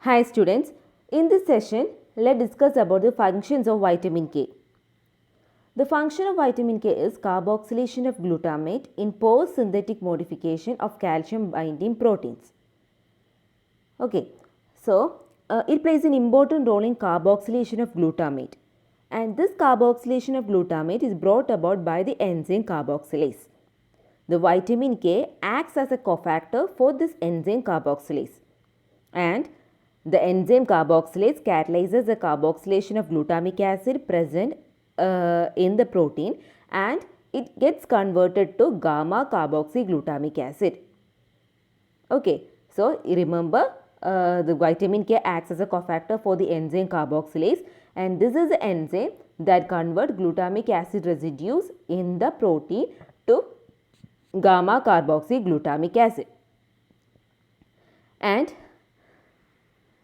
Hi students, in this session, let's discuss about the functions of vitamin K. The function of vitamin K is carboxylation of glutamate in post-synthetic modification of calcium binding proteins. Okay, so it plays an important role in carboxylation of glutamate, and this carboxylation of glutamate is brought about by the enzyme carboxylase. The vitamin K acts as a cofactor for this enzyme carboxylase, and the enzyme carboxylase catalyzes the carboxylation of glutamic acid present in the protein, and it gets converted to gamma carboxyglutamic acid. Okay, so remember the vitamin K acts as a cofactor for the enzyme carboxylase, and this is the enzyme that convert glutamic acid residues in the protein to gamma carboxyglutamic acid. And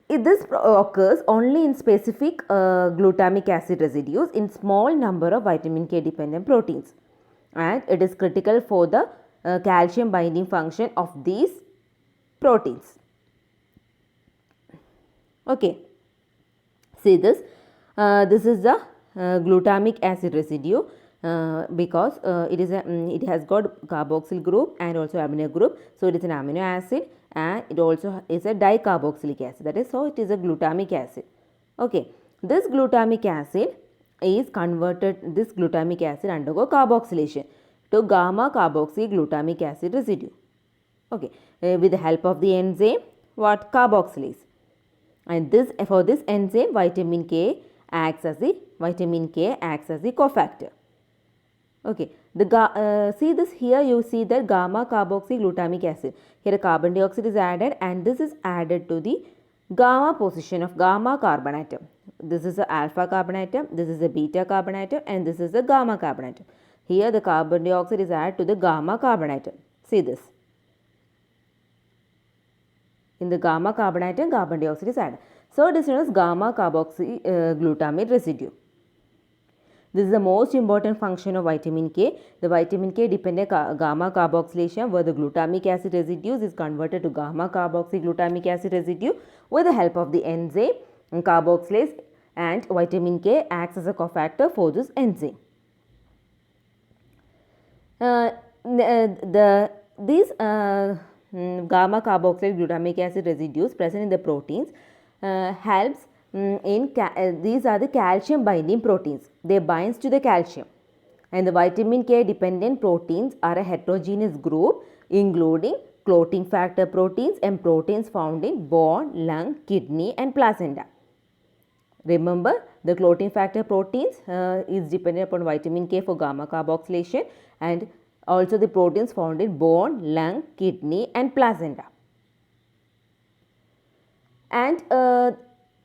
this occurs only in specific glutamic acid residues in small number of vitamin K dependent proteins, and it is critical for the calcium binding function of these proteins. Okay, see this. This is the glutamic acid residue because it has got carboxyl group and also amino group. So it is an amino acid, and it also is a dicarboxylic acid. That is, so it is a glutamic acid. Okay, this glutamic acid is converted. This glutamic acid undergo carboxylation to gamma carboxyglutamic acid residue. Okay, with the help of the enzyme what carboxylase, and this for this enzyme vitamin K acts as the cofactor. Okay, see this here, you see that gamma carboxyglutamic acid. Here carbon dioxide is added, and this is added to the gamma position of gamma carbon atom. This is the alpha carbon atom, this is the beta carbon atom, and this is the gamma carbon atom. Here the carbon dioxide is added to the gamma carbon atom. See this. In the gamma carbon atom, carbon dioxide is added. So it is known as gamma carboxyglutamate residue. This is the most important function of vitamin K. The vitamin K dependent gamma carboxylation where the glutamic acid residues is converted to gamma carboxyglutamic acid residue with the help of the enzyme carboxylase, and vitamin K acts as a cofactor for this enzyme. These gamma carboxyl glutamic acid residues present in the proteins helps these are the calcium binding proteins. They binds to the calcium, and the vitamin K dependent proteins are a heterogeneous group including clotting factor proteins and proteins found in bone, lung, kidney and placenta. Remember, the clotting factor proteins is dependent upon vitamin K for gamma carboxylation, and also the proteins found in bone, lung, kidney and placenta. And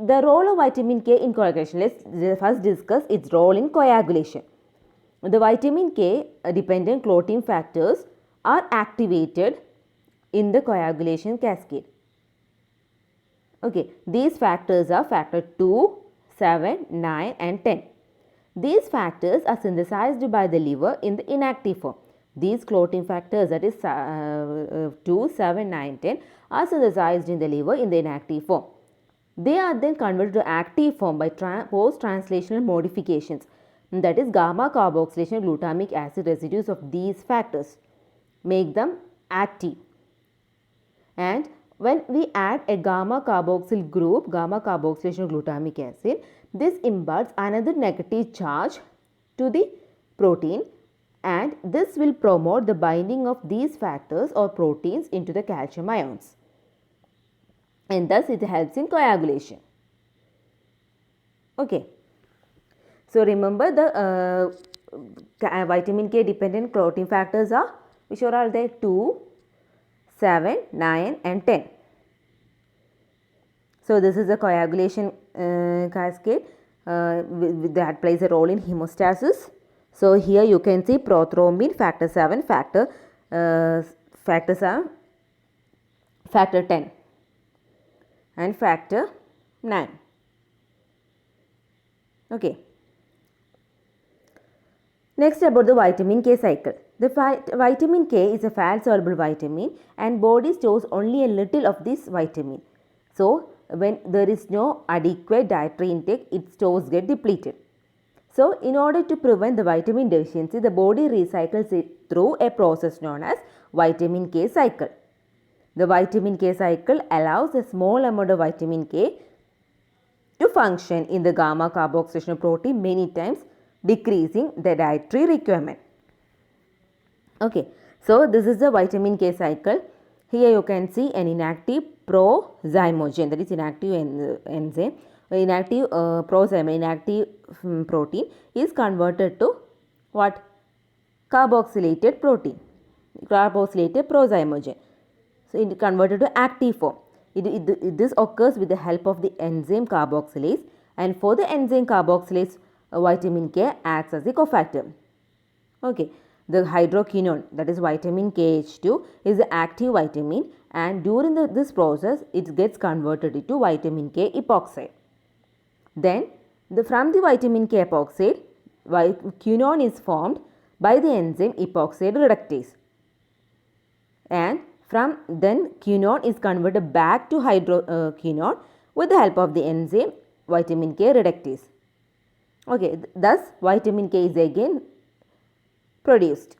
the role of vitamin K in coagulation. Let's first discuss its role in coagulation. The vitamin K dependent clotting factors are activated in the coagulation cascade. Okay, these factors are factor 2, 7, 9 and 10. These factors are synthesized by the liver in the inactive form. These clotting factors, that is 2, 7, 9, 10 are synthesized in the liver in the inactive form. They are then converted to active form by post-translational modifications, that is gamma carboxylation glutamic acid residues of these factors make them active. And when we add a gamma carboxyl group, gamma carboxylation glutamic acid, this imparts another negative charge to the protein, and this will promote the binding of these factors or proteins into the calcium ions, and thus it helps in coagulation. Okay, so remember the vitamin K dependent clotting factors are, which are all there? 2, 7, 9 and 10. So this is the coagulation cascade that plays a role in hemostasis. So here you can see prothrombin, factor 7, factor 7, factor 10 and factor 9. Okay. Next, about the vitamin K cycle. The vitamin K is a fat soluble vitamin, and body stores only a little of this vitamin. So when there is no adequate dietary intake, its stores get depleted. So, in order to prevent the vitamin deficiency, the body recycles it through a process known as vitamin K cycle. The vitamin K cycle allows a small amount of vitamin K to function in the gamma carboxylation protein many times, decreasing the dietary requirement. Okay, so this is the vitamin K cycle. Here you can see an inactive prozymogen, that is inactive enzyme, inactive prozyme, inactive protein is converted to what? Carboxylated protein, carboxylated prozymogen. So it is converted to active form. This occurs with the help of the enzyme carboxylase, and for the enzyme carboxylase, vitamin K acts as a cofactor. Okay, the hydroquinone, that is vitamin KH2, is the active vitamin, and during this process it gets converted into vitamin K epoxide. Then from the vitamin K epoxide, quinone is formed by the enzyme epoxide reductase, and from then quinone is converted back to hydroquinone with the help of the enzyme vitamin K reductase. Okay, thus vitamin K is again produced.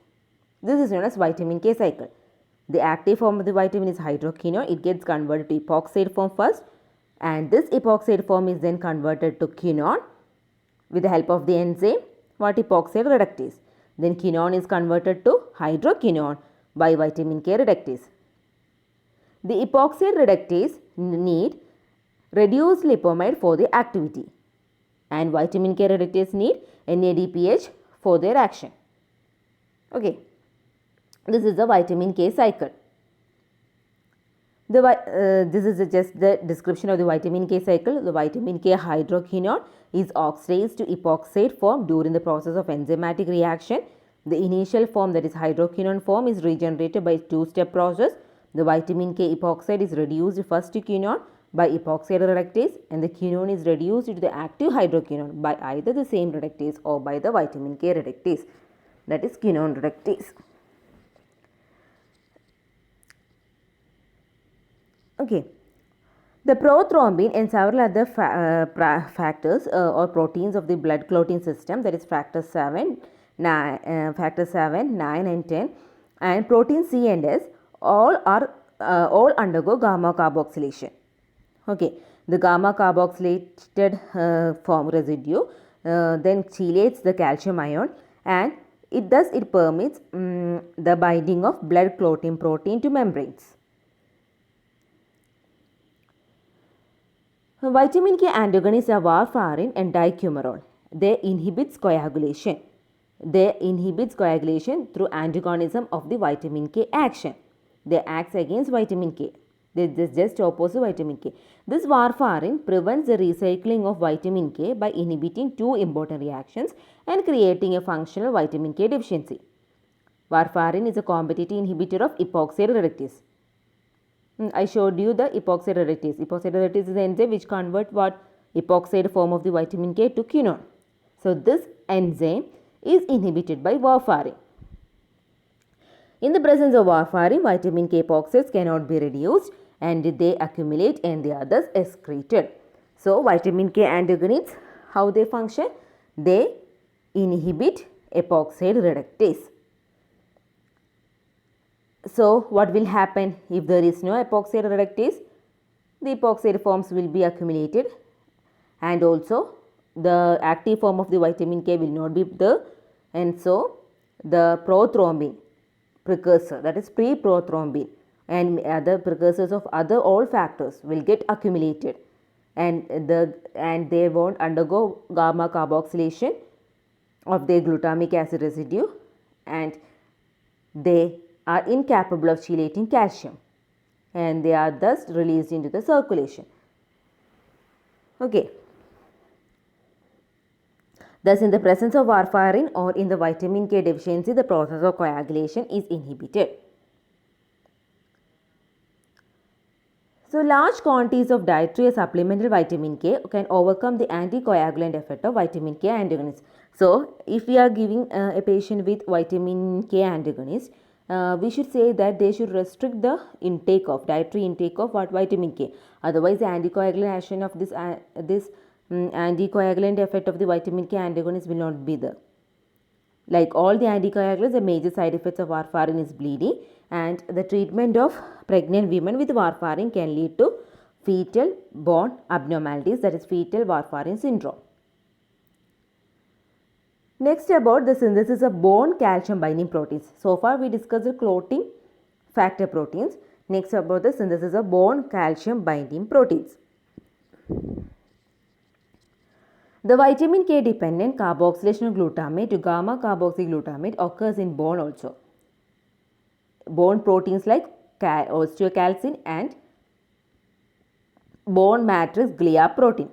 This is known as vitamin K cycle. The active form of the vitamin is hydroquinone. It gets converted to epoxide form first, and this epoxide form is then converted to quinone with the help of the enzyme epoxide reductase. Then quinone is converted to hydroquinone by vitamin K reductase. The epoxide reductase need reduced lipomide for the activity, and vitamin K reductase need NADPH for their action. Okay, this is the vitamin K cycle. This is just the description of the vitamin K cycle. The vitamin K hydroquinone is oxidized to epoxide form during the process of enzymatic reaction. The initial form, that is hydroquinone form, is regenerated by two-step process. The vitamin K epoxide is reduced first to quinone by epoxide reductase, and the quinone is reduced to the active hydroquinone by either the same reductase or by the vitamin K reductase, that is quinone reductase. Okay, the prothrombin and several other factors or proteins of the blood clotting system, that is factor 7, 9, and 10, and protein C and S, all undergo gamma carboxylation. Okay, the gamma carboxylated form residue then chelates the calcium ion, and it permits the binding of blood clotting protein to membranes. Vitamin K antagonists are warfarin and dicumarol. They inhibits coagulation. Through antagonism of the vitamin K action. They act against vitamin K. They just opposite vitamin K. This warfarin prevents the recycling of vitamin K by inhibiting two important reactions and creating a functional vitamin K deficiency. Warfarin is a competitive inhibitor of epoxide reductase. I showed you the epoxide reductase. Epoxide reductase is the enzyme which converts epoxide form of the vitamin K to quinone. So this enzyme is inhibited by warfarin. In the presence of warfarin, vitamin K epoxides cannot be reduced and they accumulate and they are thus excreted. So vitamin K antagonists, how they function? They inhibit epoxide reductase. So what will happen if there is no epoxide reductase? The epoxide forms will be accumulated, and also the active form of the vitamin K will not be there, and so the prothrombin precursor, that is pre-prothrombin, and other precursors of other all factors will get accumulated, and they won't undergo gamma carboxylation of their glutamic acid residue, and they are incapable of chelating calcium, and they are thus released into the circulation. Okay. Thus, in the presence of warfarin or in the vitamin K deficiency, the process of coagulation is inhibited. So, large quantities of dietary or supplemental vitamin K can overcome the anticoagulant effect of vitamin K antagonist. So, if we are giving a patient with vitamin K antagonist we should say that they should restrict the dietary intake of what vitamin K. Otherwise, the anticoagulant action of this anticoagulant effect of the vitamin K antagonist will not be there. Like all the anticoagulants, the major side effects of warfarin is bleeding, and the treatment of pregnant women with warfarin can lead to fetal bone abnormalities, that is fetal warfarin syndrome. Next, about the synthesis of bone calcium binding proteins. So far we discussed the clotting factor proteins. Next, about the synthesis of bone calcium binding proteins. The vitamin K dependent carboxylation of glutamate to gamma carboxyglutamate occurs in bone also. Bone proteins like osteocalcin and bone matrix glia protein.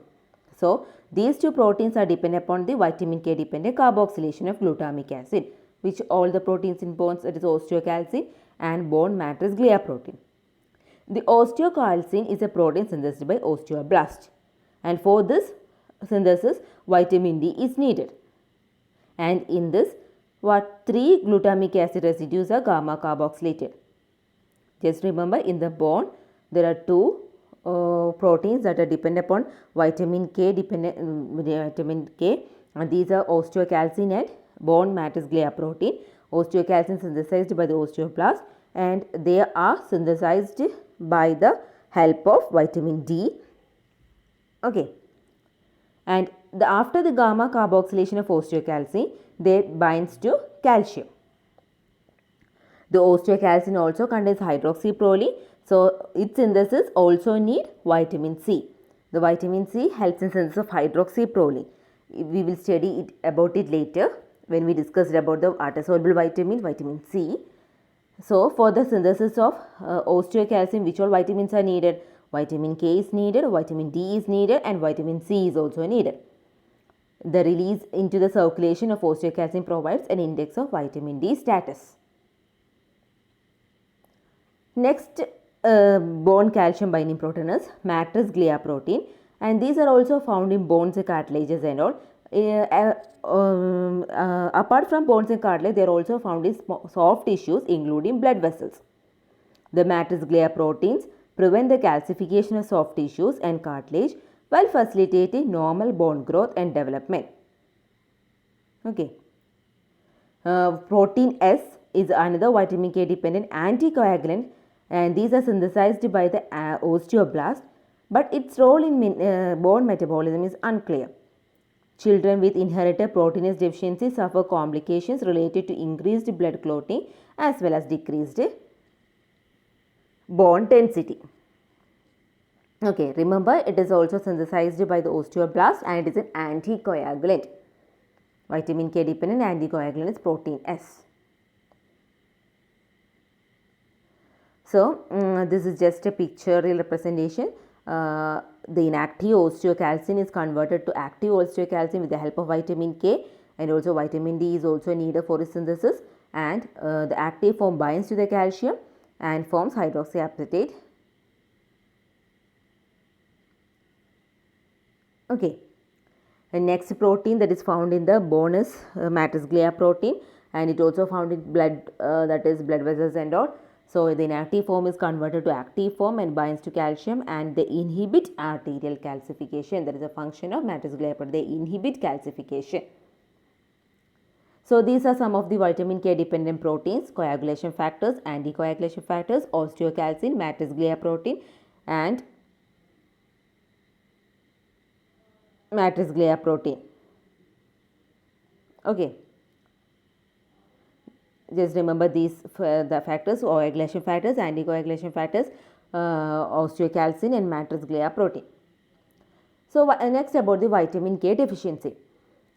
So, these two proteins are dependent upon the vitamin K dependent carboxylation of glutamic acid, which all the proteins in bones, that is osteocalcin and bone matrix glia protein. The osteocalcin is a protein synthesized by osteoblast, and for this synthesis vitamin D is needed. And in this, what 3 glutamic acid residues are gamma carboxylated. Just remember, in the bone there are 2 proteins that are dependent upon vitamin K and these are osteocalcin and bone matrix glia protein. Osteocalcin synthesized by the osteoblast, and they are synthesized by the help of vitamin D. Okay. And after the gamma carboxylation of osteocalcin, they binds to calcium. The osteocalcin also contains hydroxyproline, so its synthesis also need vitamin C. The vitamin C helps in synthesis of hydroxyproline. We will study about it later when we discussed about the water-soluble vitamin C. So, for the synthesis of osteocalcin, which all vitamins are needed? Vitamin K is needed, vitamin D is needed, and vitamin C is also needed. The release into the circulation of osteocalcin provides an index of vitamin D status. Next, bone calcium binding protein is matrix glia protein, and these are also found in bones and cartilages and all. Apart from bones and cartilage, they are also found in soft tissues including blood vessels. The matrix glia proteins prevent the calcification of soft tissues and cartilage while facilitating normal bone growth and development. Okay. Protein S is another vitamin K dependent anticoagulant, and these are synthesized by the osteoblast, but its role in bone metabolism is unclear. Children with inherited proteinase deficiency suffer complications related to increased blood clotting as well as decreased bone density. Okay, remember, it is also synthesized by the osteoblast and it is an anticoagulant. Vitamin K dependent anticoagulant is protein S. So, this is just a pictorial representation. The inactive osteocalcin is converted to active osteocalcin with the help of vitamin K, and also vitamin D is also needed for its synthesis, and the active form binds to the calcium and forms hydroxyapatite. Okay. The next protein that is found in the bone is matrix glia protein, and it also found in blood, that is blood vessels and all. So, the inactive form is converted to active form and binds to calcium, and they inhibit arterial calcification. That is a function of matrix glia protein. They inhibit calcification. So, these are some of the vitamin K dependent proteins: coagulation factors, anticoagulation factors, osteocalcin, matrix glia protein, and matrix glia protein. Okay. Just remember these the factors: coagulation factors, anticoagulation factors, osteocalcin and matrix glia protein. So, next about the vitamin K deficiency.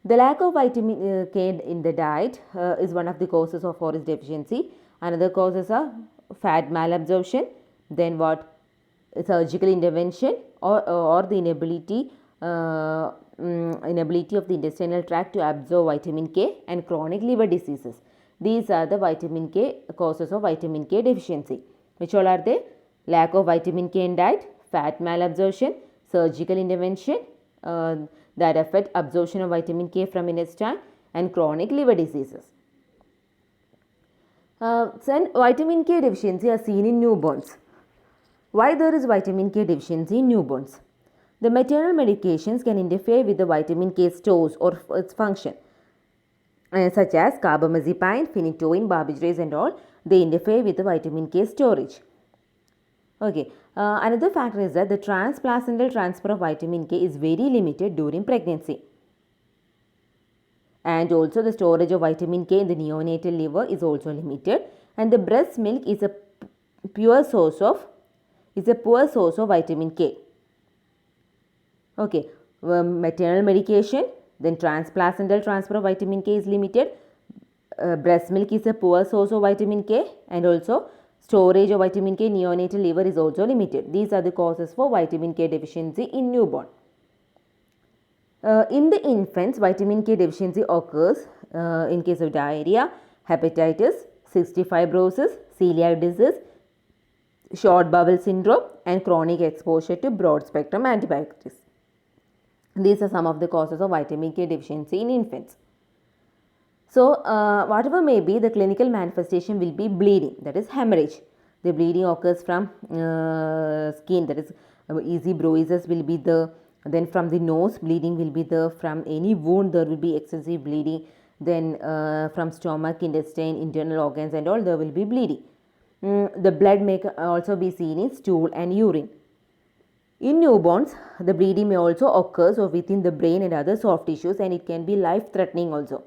The lack of vitamin K in the diet is one of the causes of its deficiency. Another causes are fat malabsorption, then what, surgical intervention, or the inability of the intestinal tract to absorb vitamin K, and chronic liver diseases. These are the vitamin K causes of vitamin K deficiency. Which all are they? Lack of vitamin K in diet, fat malabsorption, surgical intervention that affect absorption of vitamin K from intestine, and chronic liver diseases. Then vitamin K deficiency are seen in newborns. Why there is vitamin K deficiency in newborns? The maternal medications can interfere with the vitamin K stores or its function, such as carbamazepine, phenytoin, barbiturates and all. They interfere with the vitamin K storage. Okay. Another factor is that the transplacental transfer of vitamin K is very limited during pregnancy. And also the storage of vitamin K in the neonatal liver is also limited, and the breast milk is a poor source of vitamin K. Okay, maternal medication, then transplacental transfer of vitamin K is limited, breast milk is a poor source of vitamin K, and also storage of vitamin K in neonatal liver is also limited. These are the causes for vitamin K deficiency in newborn. In the infants, vitamin K deficiency occurs in case of diarrhea, hepatitis, cystic fibrosis, celiac disease, short bowel syndrome, and chronic exposure to broad spectrum antibiotics. These are some of the causes of vitamin K deficiency in infants. So, whatever may be, the clinical manifestation will be bleeding, that is hemorrhage. The bleeding occurs from skin, that is easy bruises will be there. Then from the nose, bleeding will be there. From any wound, there will be excessive bleeding. Then from stomach, intestine, internal organs and all, there will be bleeding. The blood may also be seen in stool and urine. In newborns, the bleeding may also occur within the brain and other soft tissues, and it can be life-threatening also.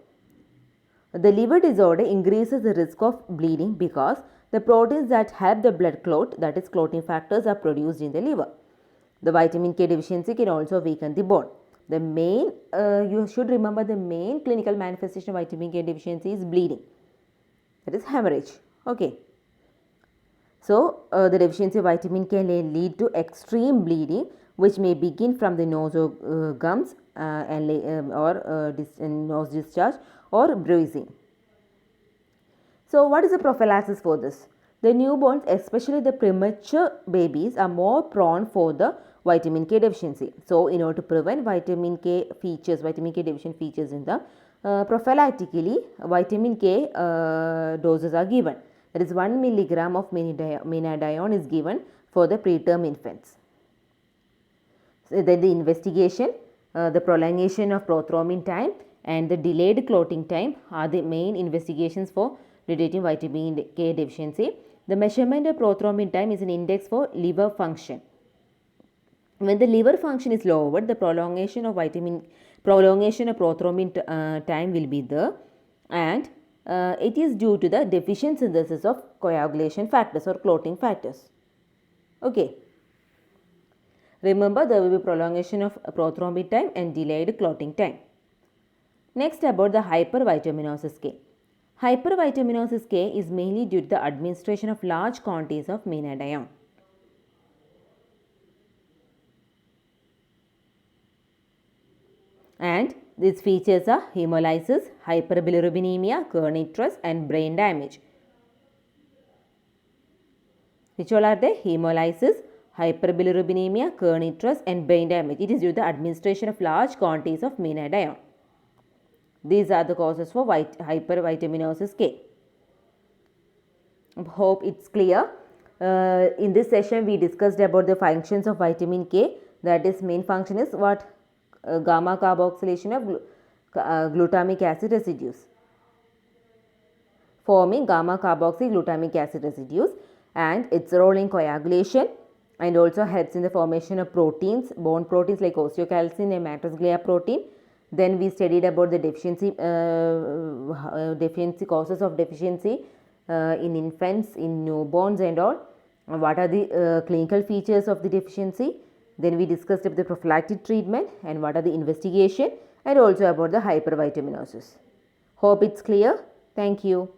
The liver disorder increases the risk of bleeding because the proteins that help the blood clot, that is clotting factors, are produced in the liver. The vitamin K deficiency can also weaken the bone. The main, you should remember, the main clinical manifestation of vitamin K deficiency is bleeding, that is hemorrhage. Okay. So, the deficiency of vitamin K can lead to extreme bleeding, which may begin from the nose or gums or nose discharge or bruising. So, what is the prophylaxis for this? The newborns, especially the premature babies, are more prone for the vitamin K deficiency. So, in order to prevent vitamin K deficient features in the prophylactically, vitamin K doses are given. That is 1 milligram of menadione is given for the preterm infants. So, then the investigation, the prolongation of prothrombin time and the delayed clotting time are the main investigations for detecting vitamin K deficiency. The measurement of prothrombin time is an index for liver function. When the liver function is lowered, the prolongation of prothrombin time will be there, and it is due to the deficient synthesis of coagulation factors or clotting factors. Okay. Remember, there will be prolongation of prothrombin time and delayed clotting time. Next, about the hypervitaminosis K. Hypervitaminosis K is mainly due to the administration of large quantities of menadione. And these features are hemolysis, hyperbilirubinemia, kernicterus and brain damage. Which all are they? Hemolysis, hyperbilirubinemia, kernicterus and brain damage. It is due to the administration of large quantities of menadione. These are the causes for hypervitaminosis K. Hope it's clear. In this session, we discussed about the functions of vitamin K. That is, main function is what? Gamma carboxylation of glutamic acid residues, forming gamma carboxy glutamic acid residues, and its role in coagulation, and also helps in the formation of proteins, bone proteins like osteocalcin and matrix glia protein. Then we studied about the deficiency causes of deficiency in infants, in newborns and all. What are the clinical features of the deficiency? Then we discussed about the prophylactic treatment and what are the investigation, and also about the hypervitaminosis. Hope it's clear. Thank you.